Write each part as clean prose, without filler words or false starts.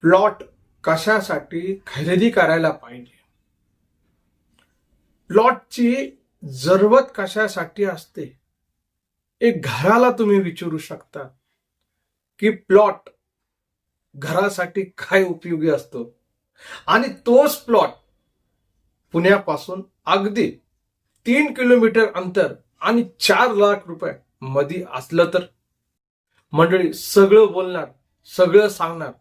Plot कशासाठी खरेदी करायला पाहिजे? प्लॉटची जरूरत कशासाठी असते? एक घराला तुम्ही विचारू शकता की प्लॉट घरासाठी काय उपयोगी असतो, आणि तोच प्लॉट पुण्यापासून अगदी 3 किलोमीटर अंतर आणि 4 लाख रुपये मध्ये असलं तर मंडळी सगळं बोलणार, सगळं सांगणार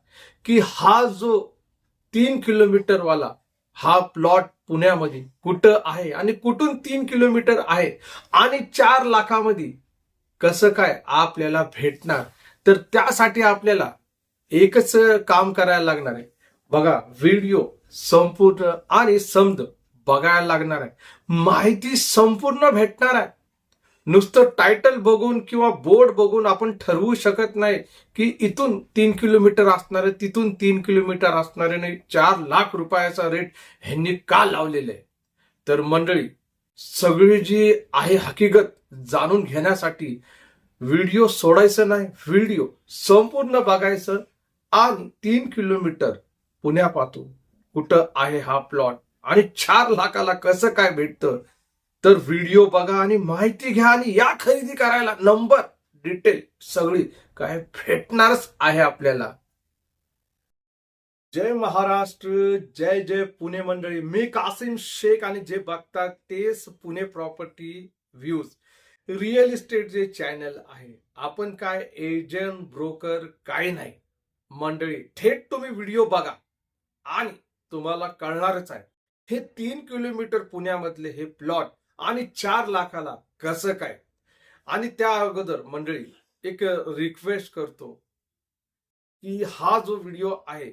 की हा जो 3 किलोमीटर वाला हा प्लॉट पुण्यामध्ये कुठं आहे आणि कुठून 3 किलोमीटर आहे आणि 4 लाखामध्ये कसं काय आपल्याला भेटणार. तर त्यासाठी आपल्याला एकच काम करायला लागणार आहे. बघा, व्हिडिओ संपूर्ण आणि समज बघायला लागणार आहे. माहिती संपूर्ण भेटणार आहे. नुसतं टायटल बघून किंवा बोर्ड बघून आपण ठरवू शकत नाही की इथून 3 किलोमीटर असणार आहे, तिथून 3 किलोमीटर असणार आहे, नाही 4 लाख रुपयाचा रेट ह्यांनी का लावलेला आहे. तर मंडळी, सगळी जी आहे हकीकत जाणून घेण्यासाठी व्हिडिओ सोडायचं नाही, व्हिडिओ संपूर्ण बघायचं. आणि 3 किलोमीटर पुण्यापासून कुठं आहे हा प्लॉट आणि 4 लाखाला कसं काय भेटतं, तर व्हिडिओ बघा आणि माहिती घ्या आणि या खरेदी करायला. नंबर डिटेल सगळी काय भेटणारच आहे आपल्याला. जय महाराष्ट्र, जय जय पुणे मंडळी. मी कासिम शेख आणि जे बघतात तेच Pune property views real estate जे चॅनल आहे. आपण काय एजंट ब्रोकर काही नाही मंडळी, थेट तुम्ही व्हिडिओ बघा आणि तुम्हाला कळणारच आहे हे 3 किलोमीटर पुण्यामधले हे प्लॉट आणि 4 लाखाला कसं काय. आणि त्या अगोदर मंडळी एक रिक्वेस्ट करतो की हा जो व्हिडिओ आहे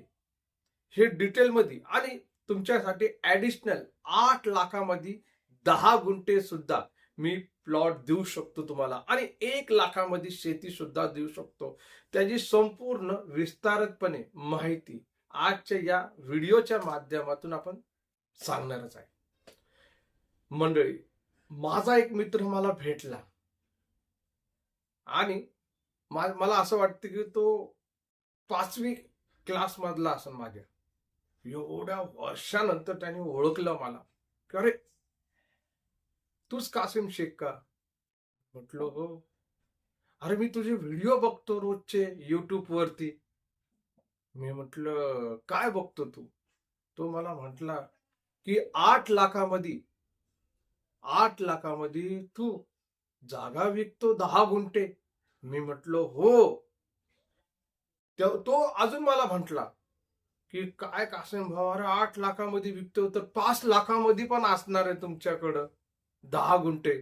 हे डिटेलमध्ये आणि तुमच्यासाठी ऍडिशनल 8 लाखामध्ये 10 गुंठे सुद्धा मी प्लॉट देऊ शकतो तुम्हाला, आणि 1 लाखामध्ये शेती सुद्धा देऊ शकतो. त्याची संपूर्ण विस्तारितपणे माहिती आजच्या या व्हिडिओच्या माध्यमातून आपण सांगणारच आहे. मंडळी, माझा एक मित्र मला भेटला आणि मला असं वाटतं की तो 5वी क्लास मधला असेल माझ्या. एवढ्या वर्षानंतर त्याने ओळखलं मला की अरे, तूच कासिम शेख का? म्हटलं हो. अरे, मी तुझे व्हिडिओ बघतो रोजचे युट्यूब वरती. मी म्हटलं काय बघतो तू? तो मला म्हटला की 8 लाखामध्ये 8 लाखामध्ये तू जागा विकतो 10 गुंठे. मी म्हटलं हो. तो अजून मला म्हटला की काय कासिम भाऊ, अरे 8 लाखामध्ये विकतो तर 5 लाखामध्ये पण असणार आहे तुमच्याकडं 10 गुंठे.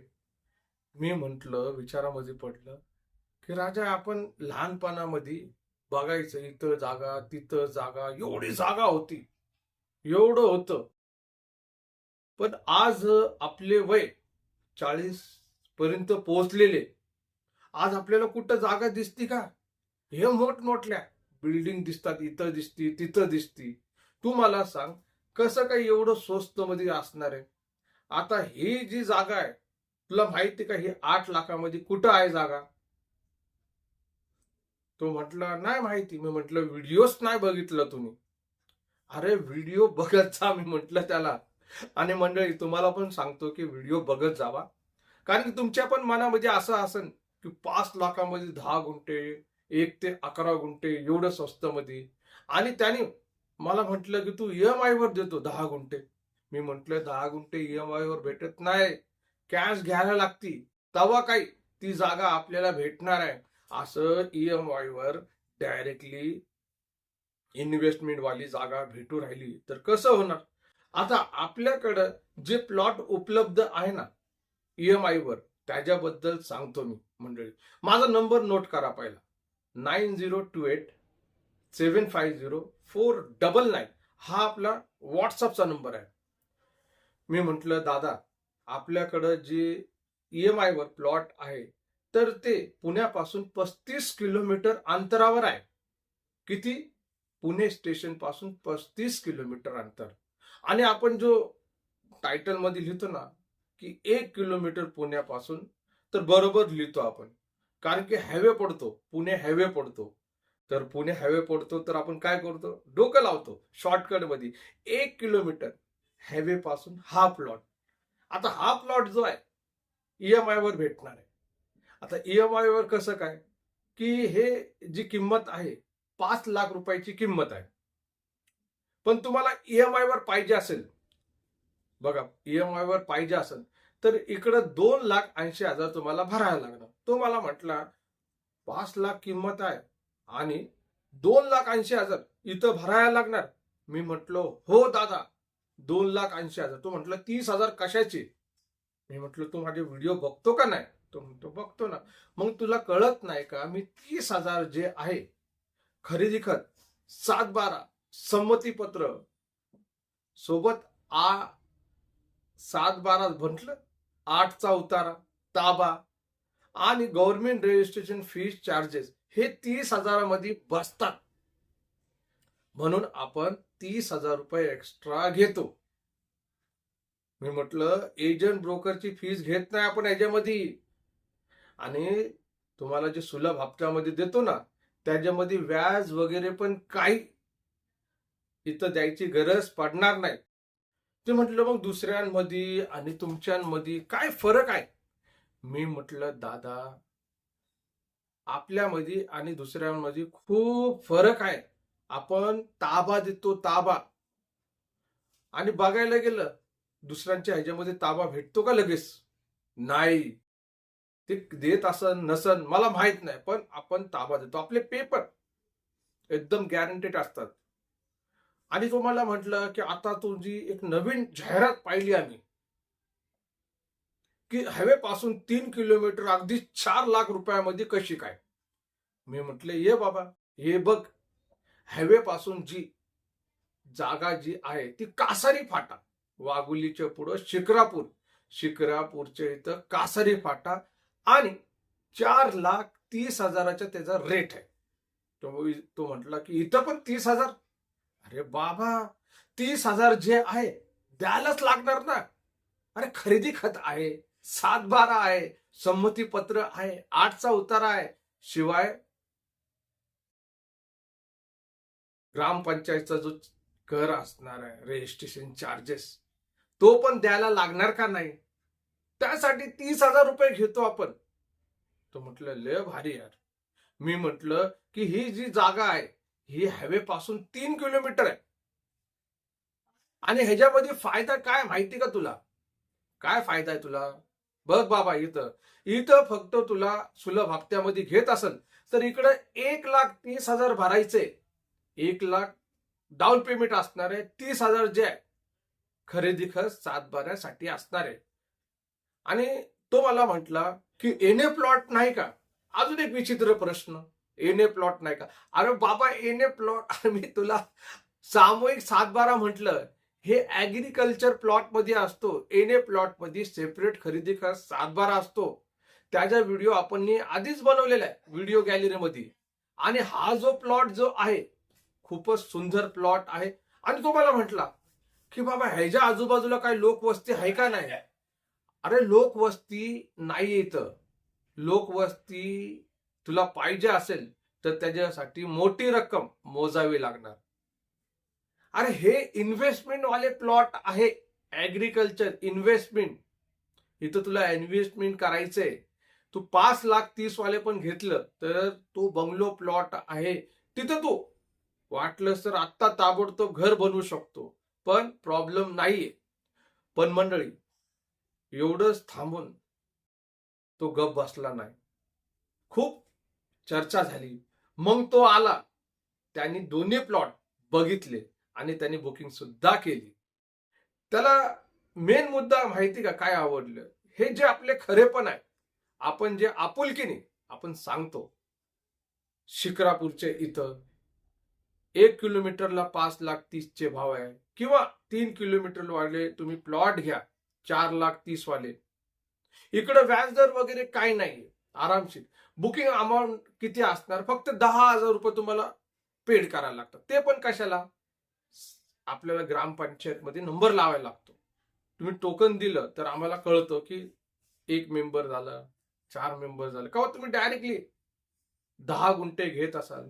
मी म्हंटल, विचारामध्ये पडलं की राजा, आपण लहानपणामध्ये बघायचं इथं जागा तिथं जागा, एवढी जागा होती, एवढं होतं. पण आज आपले वय 40 पर्यंत पोहोचलेले, आज आपल्याला कुठं जागा दिसती का? हे मोठमोठल्या बिल्डिंग दिसतात, इथं दिसती तिथं दिसती. तू मला सांग कसं काय एवढं स्वस्त मध्ये असणार आहे. आता ही जी जागा आहे, तुला माहिती का ही 8 लाखामध्ये कुठं आहे जागा? तो म्हटला नाही माहिती. मी म्हटलं व्हिडिओच नाही बघितलं तुम्ही? अरे व्हिडिओ बघत जा, मी म्हटलं त्याला. आणि मंडळी, तुम्हाला पण सांगतो की व्हिडिओ बघत जावा, कारण की तुमच्या पण मनामध्ये असं असेल की 5 लाखामध्ये 10 गुंठे, 1 ते 11 गुंठे एवढं स्वस्त मध्ये. आणि त्याने मला म्हटलं की तू EMI वर देतो 10 गुंठे. मी म्हटलं 10 गुंठे EMI वर भेटत नाही, कॅश घ्यायला लागती, तेव्हा काही ती जागा आपल्याला भेटणार आहे. असं EMI वर डायरेक्टली इन्व्हेस्टमेंट वाली जागा भेटू राहिली तर कसं होणार? आता आपल्याकडं जे प्लॉट उपलब्ध आहे ना EMI वर, त्याच्याबद्दल सांगतो मी मंडळी. माझा नंबर नोट करा पहिला, 9028 750 499. हा आपला व्हॉट्सअपचा नंबर आहे. मी म्हंटल दादा, आपल्याकडं जे EMI वर प्लॉट आहे तर ते पुण्यापासून 35 किलोमीटर अंतरावर आहे. किती? पुणे स्टेशन पासून 35 किलोमीटर अंतर. आणि आपण जो टायटल मध्ये लिहितो ना की 1 किलोमीटर पुण्यापासून, तर बरोबर लिहितो आपण, कारण की हायवे पडतो, पुणे हायवे पडतो. तर पुणे हायवे पडतो तर आपण काय करतो, डोकं लावतो शॉर्टकट मध्ये 1 किलोमीटर हायवे पासून हा प्लॉट. आता हा प्लॉट जो आहे ईएमआय वर भेटणार आहे. आता ईएमआय वर कसं काय, की हे जी किंमत आहे 5 लाख रुपयाची किंमत आहे. पण तुम्हाला ईएमआय वर पाहिजे असेल, बघा ईएमआय वर पाहिजे असेल तर इकडं 2,80,000 तुम्हाला भरायला लागणार. तो मला म्हटला 5 लाख किंमत आहे आणि 2,80,000 इथं भरायला लागणार. मी म्हटलो हो दादा 2,80,000. तो म्हटलं 30,000 कशाचे. मी म्हटलं तू माझे व्हिडिओ बघतो का नाही. तो म्हणतो बघतो ना. मग तुला कळत नाही का, मी 30,000 जे आहे खरेदी खत 7/12 संमतीपत्र सोबत 7/12 म्हटलं 8चा उतारा ताबा आणि गव्हर्नमेंट रजिस्ट्रेशन फीस चार्जेस हे 30,000 मध्ये बसतात. म्हणून आपण 30,000 रुपये एक्स्ट्रा घेतो. मी म्हटलं एजंट ब्रोकरची फीस घेत नाही आपण याच्यामध्ये. आणि तुम्हाला जे सुलभ हप्त्यामध्ये देतो ना त्याच्यामध्ये व्याज वगैरे पण काही इथं द्यायची गरज पडणार नाही. ते म्हटलं मग दुसऱ्यांमध्ये आणि तुमच्यांमध्ये काय फरक आहे. मी म्हटलं दादा आपल्यामध्ये आणि दुसऱ्यांमध्ये खूप फरक आहे. आपण ताबा देतो ताबा, आणि बघायला गेलं दुसऱ्यांच्या ह्याच्यामध्ये ताबा भेटतो का लगेच, नाही. ते देत असन नसन मला माहित नाही, पण आपण ताबा देतो. आपले पेपर एकदम गॅरंटेड असतात. आणि तुम्हाला म्हटलं की आता तुझी एक नवीन जाहिरात पाहिली आम्ही की हायवे पासून 3 किलोमीटर अगदी 4 लाख रुपयामध्ये कशी काय. मी म्हटले ये बाबा हे बघ, हायवे पासून जी जागा जी आहे ती कासारी फाटा, वाघुलीच्या पुढं शिक्रापूरच्या इथं कासारी फाटा, आणि 4,30,000 त्याचा रेट आहे. तो म्हटला की इथं पण 30,000. अरे बाबा 30,000 जे आहे द्यायलाच लागणार ना. अरे खरेदी खत आहे, 7/12 आहे, संमती पत्र आहे, 8चा उतारा आहे, शिवाय ग्रामपंचायतचा जो कर असणार आहे रजिस्ट्रेशन चार्जेस तो पण द्यायला लागणार का नाही. त्यासाठी 30,000 रुपये घेतो आपण. तो म्हटलं लय भारी यार. मी म्हटलं की ही जी जागा आहे ही हायवे पासून 3 किलोमीटर आहे. आणि ह्याच्यामध्ये फायदा काय माहिती का तुला, काय फायदा आहे तुला. बघ बाबा इथं इथं फक्त तुला सुलभ हप्त्यामध्ये घेत असेल तर इकडे 1,30,000 भरायचे. 1,00,000 डाऊन पेमेंट असणार आहे, 30,000 जे आहे खरेदी खत 7/12 साठी असणार आहे. आणि तो मला म्हटला की एने प्लॉट नाही का. अजून एक विचित्र प्रश्न, एने प्लॉट नाही का. अरे बाबा एने प्लॉट मी तुला सामूहिक 7/12 म्हटलं, हे ऍग्रिकल्चर प्लॉट मध्ये असतो. एने प्लॉट मध्ये सेपरेट खरेदी खत 7/12 असतो. त्याचा व्हिडिओ आपण आधीच बनवलेला आहे व्हिडिओ गॅलरीमध्ये. आणि हा जो प्लॉट जो आहे खूपच सुंदर प्लॉट आहे. आणि तो मला म्हटला की बाबा ह्याच्या आजूबाजूला काही लोकवस्ती आहे का नाही. अरे लोकवस्ती नाही इथं. लोकवस्ती तुला पाहिजे असेल तर त्याच्यासाठी मोठी रक्कम मोजावी लागणार. अरे हे इन्व्हेस्टमेंट वाले प्लॉट आहे, ऍग्रिकल्चर इन्व्हेस्टमेंट. इथं तुला इन्व्हेस्टमेंट करायचंय. तू 5,30,000 वाले पण घेतलं तर तो बंगलो प्लॉट आहे. तिथं तू वाटलंस तर आत्ता ताबडतोब घर बनवू शकतो, पण प्रॉब्लेम नाहीये. पण मंडळी एवढंच थांबून तो गप बसला नाही. खूप चर्चा झाली. मग तो आला, त्यांनी दोन्ही प्लॉट बघितले आणि त्यांनी बुकिंग सुद्धा केली. त्याला मेन मुद्दा माहिती का काय आवडलं, हे जे आपले खरेपण आहे, आपण जे आपुलकीने आपण सांगतो. शिक्रापूरचे इथं 1 किलोमीटरला 5,30,000 भाव आहे, किंवा 3 किलोमीटर वाले तुम्ही प्लॉट घ्या 4,30,000 वाले. इकडे व्याजदर वगैरे काही नाही, आरामशीर. बुकिंग अमाऊंट किती असणार, फक्त 10,000 रुपये तुम्हाला पेड करायला लागतात. ते पण कशाला, आपल्याला ग्रामपंचायत मध्ये नंबर लावायला लागतो. तुम्ही टोकन दिलं तर आम्हाला कळतं की 1 मेंबर झाला, 4 मेंबर झाले. का तुम्ही डायरेक्टली 10 गुंठे घेत असाल,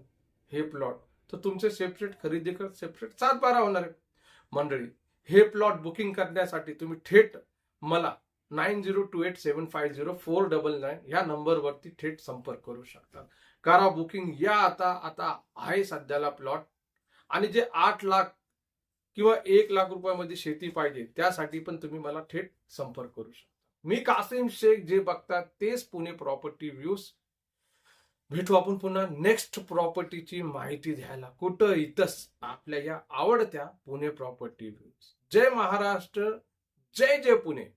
हे प्लॉट, तर तुमचे सेपरेट खरेदी कर सेपरेट 7-12 होणार आहे. मंडळी, हे प्लॉट बुकिंग करण्यासाठी तुम्ही थेट मला 9028750499 ह्या नंबरवरती थेट संपर्क करू शकता. करा बुकिंग, या आता आता आहे सध्याला प्लॉट. आणि जे 8 लाख किंवा 1 लाख रुपयामध्ये शेती पाहिजे त्यासाठी पण तुम्ही मला थेट संपर्क करू शकता. मी कासिम शेख, जे बघतात तेच पुणे प्रॉपर्टी व्ह्यूज. भेटू आपण पुन्हा नेक्स्ट प्रॉपर्टीची माहिती द्यायला, कुठं इथंच आपल्या या आवडत्या पुणे प्रॉपर्टी व्ह्यूज. जय महाराष्ट्र, जय जय पुणे.